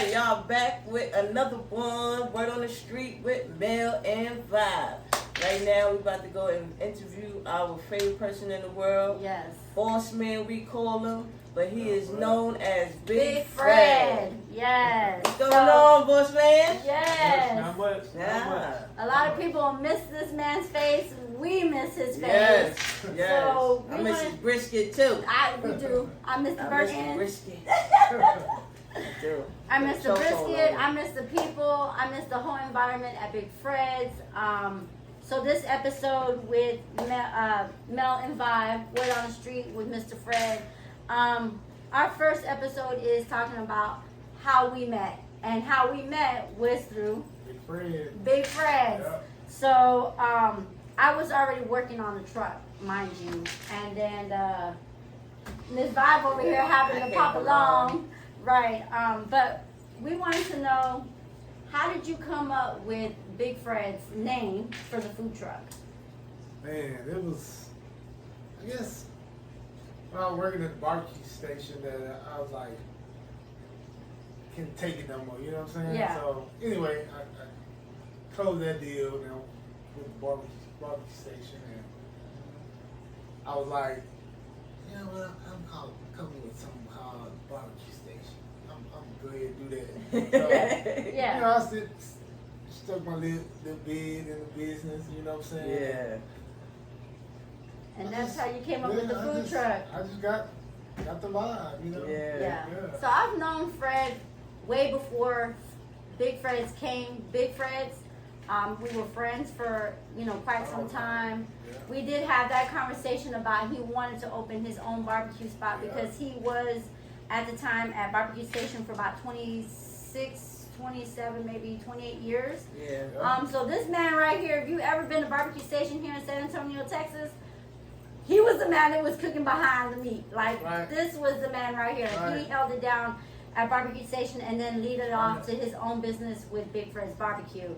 right, y'all back with another one. Word on the street with Mel and Vibe. Right now, we're about to go and interview our favorite person in the world. Yes. Boss man, we call him, but he is known as Big Fred. Yes. What's going on, boss man? Yes. Not much. A lot of people miss this man's face. We miss his face. Yes. Yes. So I miss his brisket too. We do. I miss the burnt I ends. miss the brisket. I do. I miss the Chokehold brisket. on I miss the people. I miss the whole environment at Big Fred's. So this episode with Mel and Vibe, Word on the Street with Mr. Fred. Our first episode is talking about how we met, and how we met was through Big Fred's. Yeah. So I was already working on the truck, mind you, and then Miss Vibe over here happened to pop along. Right, but we wanted to know, how did you come up with Big Fred's name for the food truck? Man, it was, I guess, when I was working at the barbecue station that I was like, can't take it no more, you know what I'm saying? Yeah. So, anyway, I closed that deal now with the barbecue station, and I was like, you know what, I'm coming with something called barbecue station. I'm go ahead and do that. So, Yeah. You know, I stuck my little bid in the business, you know what I'm saying? Yeah. And that's how you came up with the food truck. I just got the vibe, you know? Yeah. So I've known Fred way before Big Fred's came. Big Fred's, we were friends for, quite some time. Yeah. We did have that conversation about he wanted to open his own barbecue spot because he was at the time at barbecue station for about 26, 27, maybe 28 years. Yeah. So this man right here, if you ever been to barbecue station here in San Antonio, Texas, he was the man that was cooking behind the meat. Like, Right. This was the man right here. Right. He held it down at barbecue station and then lead it off to his own business with Big Fred's Barbecue.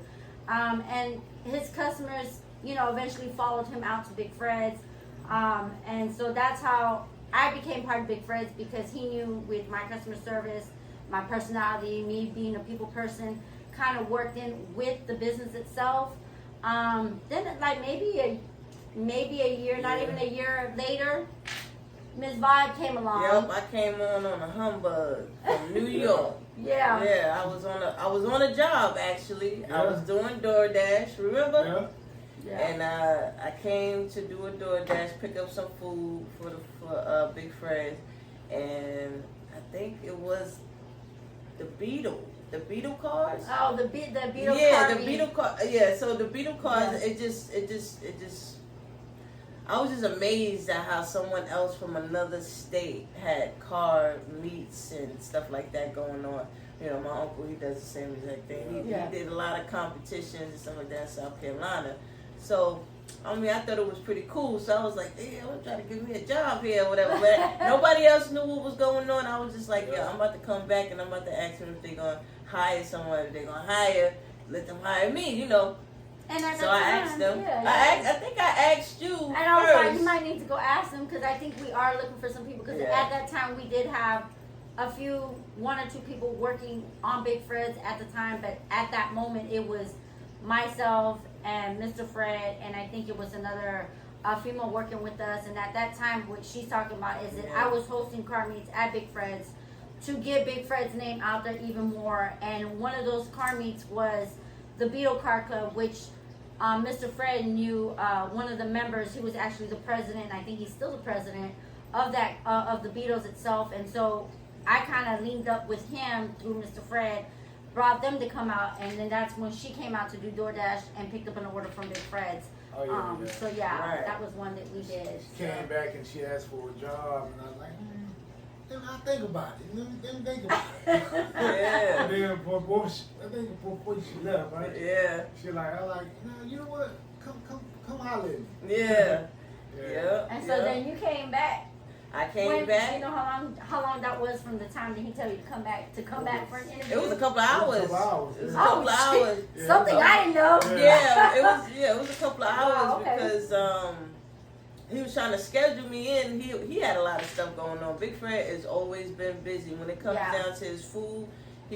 And his customers, eventually followed him out to Big Fred's. And so that's how I became part of Big Fred's, because he knew with my customer service, my personality, me being a people person, kind of worked in with the business itself. Then like maybe a year, not even a year later, Ms. Vibe came along. Yep, I came on a humbug from New York. Yeah. Yeah, I was on a job actually. I was doing DoorDash, remember? Yeah. Yeah. And I came to do a DoorDash, pick up some food for Big Fred's, and I think it was the Beetle cars. Oh, the Beetle Yeah, car the meat. Beetle car. Yeah, so the Beetle cars. Yeah. It just. I was just amazed at how someone else from another state had car meets and stuff like that going on. My uncle, he does the same exact thing. He did a lot of competitions and stuff like that in South Carolina. So, I thought it was pretty cool. So I was like, damn, I'm trying to give me a job here or whatever. But nobody else knew what was going on. I was just like, yeah, I'm about to come back and I'm about to ask them if they're going to hire someone. If they're going to hire, let them hire me, And at So that I time, asked them. Yeah. I think I asked you And I was first. like, you might need to go ask them, because I think we are looking for some people. Because at that time, we did have one or two people working on Big Fred's at the time. But at that moment, it was myself and Mr. Fred, and I think it was another female working with us. And at that time, what she's talking about is that I was hosting car meets at Big Fred's to get Big Fred's name out there even more. And one of those car meets was the Beetle Car Club, which Mr. Fred knew one of the members. He was actually the president. I think he's still the president of that of the Beatles itself. And so I kind of leaned up with him through Mr. Fred, brought them to come out, and then that's when she came out to do DoorDash and picked up an order from Big Fred's. Oh, yeah. So Right. that was one that we did. She came back and she asked for a job, and I was like, I'll think about it. Let me think about it. Yeah. And then before she left, right? Yeah. She I like, no, you know what? Come holler at me. Yeah. Yeah. And so then you came back. I came back. You know how long that was from the time that he told you to come back for an interview? It was a couple hours. It was a couple hours. It was a Yeah. couple hours. Yeah. Something I didn't know. Yeah, it was a couple of hours Wow, okay. because he was trying to schedule me in. He had a lot of stuff going on. Big Fred has always been busy when it comes down to his food.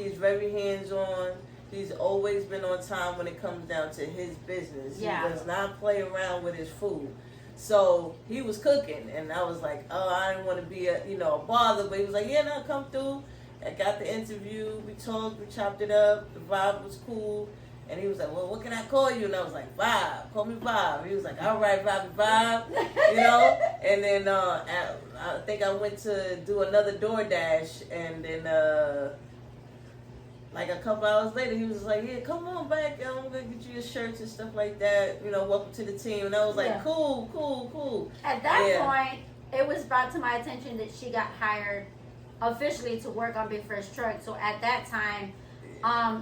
He's very hands-on. He's always been on time when it comes down to his business. Yeah. He does not play around with his food. So he was cooking, and I was like, oh, I didn't want to be a bother, but he was like, yeah, no, come through. I got the interview. We talked. We chopped it up. The vibe was cool. And he was like, well, what can I call you? And I was like, Vibe. Call me Vibe. He was like, all right, Vibe. And then I think I went to do another DoorDash. And then like a couple hours later, he was like, yeah, come on back. I'm going to get you your shirts and stuff like that. Welcome to the team. And I was like, cool. At that point, it was brought to my attention that she got hired officially to work on Big Fresh Truck. So at that time,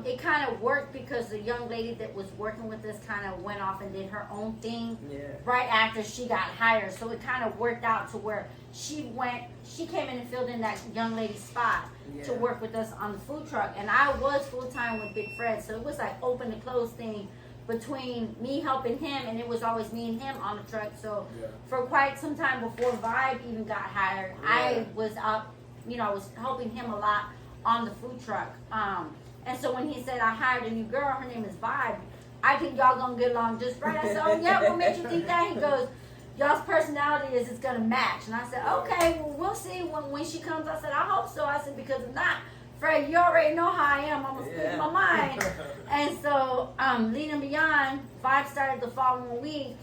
it kind of worked because the young lady that was working with us kind of went off and did her own thing right after she got hired. So it kind of worked out to where she came in and filled in that young lady's spot to work with us on the food truck. And I was full-time with Big Fred. So it was like open to close thing between me helping him, and it was always me and him on the truck. So for quite some time before Vibe even got hired, I was up, I was helping him a lot on the food truck. And so when he said I hired a new girl, her name is Vibe, I think y'all gonna get along just right. I said, oh yeah, what made you think that? He goes, y'all's personality is gonna match. And I said, okay, well we'll see when she comes. I said, I hope so. I said, because if not, Fred, you already know how I am. I'm gonna speak my mind. And so Leading Beyond, Vibe started the following week,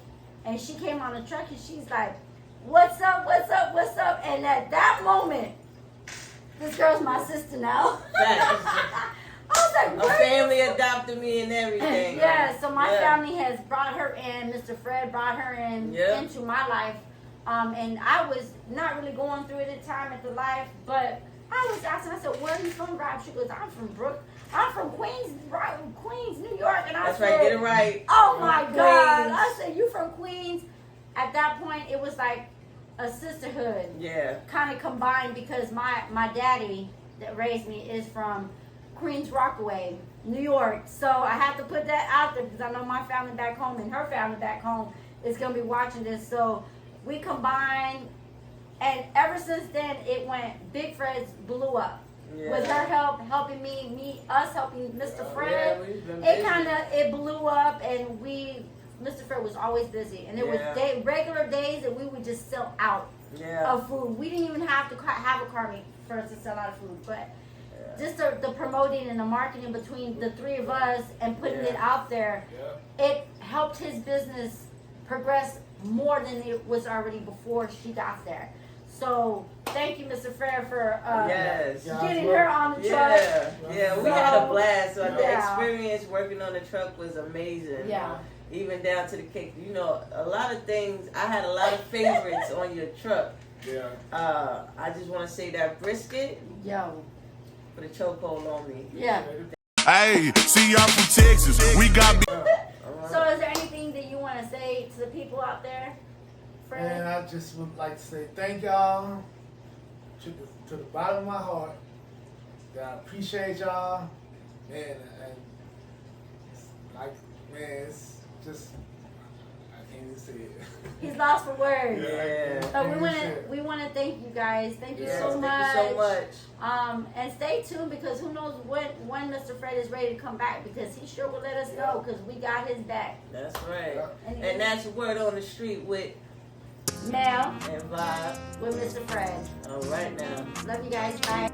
and she came on the truck and she's like, what's up? And at that moment, this girl's my sister now. I was like, her family adopted me and everything. Yeah, so my family has brought her in. Mr. Fred brought her in into my life. And I was not really going through it at the time at the life, but I was asking, I said, where are you from, Rob? She goes, I'm from Queens, New York. And I said, right, get it right. Oh my God. I said, you from Queens? At that point, it was like a sisterhood. Yeah. Kind of combined because my daddy that raised me is from Queens Rockaway, New York. So I have to put that out there because I know my family back home and her family back home is going to be watching this. So we combined, and ever since then it went, Big Fred's blew up. With her help, helping us helping Mr. Fred. It blew up, and Mr. Fred was always busy. And there was regular days that we would just sell out of food. We didn't even have to have a car meet for us to sell out of food, but just the promoting and the marketing between the three of us and putting it out there, it helped his business progress more than it was already before she got there. So thank you, Mr. Fred, for getting her on the truck. We had a blast. So the experience working on the truck was amazing. Yeah. Even down to the cake. A lot of things. I had a lot of favorites on your truck. Yeah. I just want to say that brisket. Yo. Put a chokehold on me. Yeah. Hey, see y'all from Texas. We got. So is there anything that you want to say to the people out there? And I just would like to say thank y'all to the bottom of my heart. That I appreciate y'all, man, and it's just I can't even say it. He's lost for words. Yeah. But we want to thank you guys. Thank you so much. Thank you so much. And stay tuned because who knows when Mr. Fred is ready to come back, because he sure will let us know because we got his back. That's right. And that's Word on the Street with Mel and Vibe with Mr. Fred. All right now. Love you guys. Bye.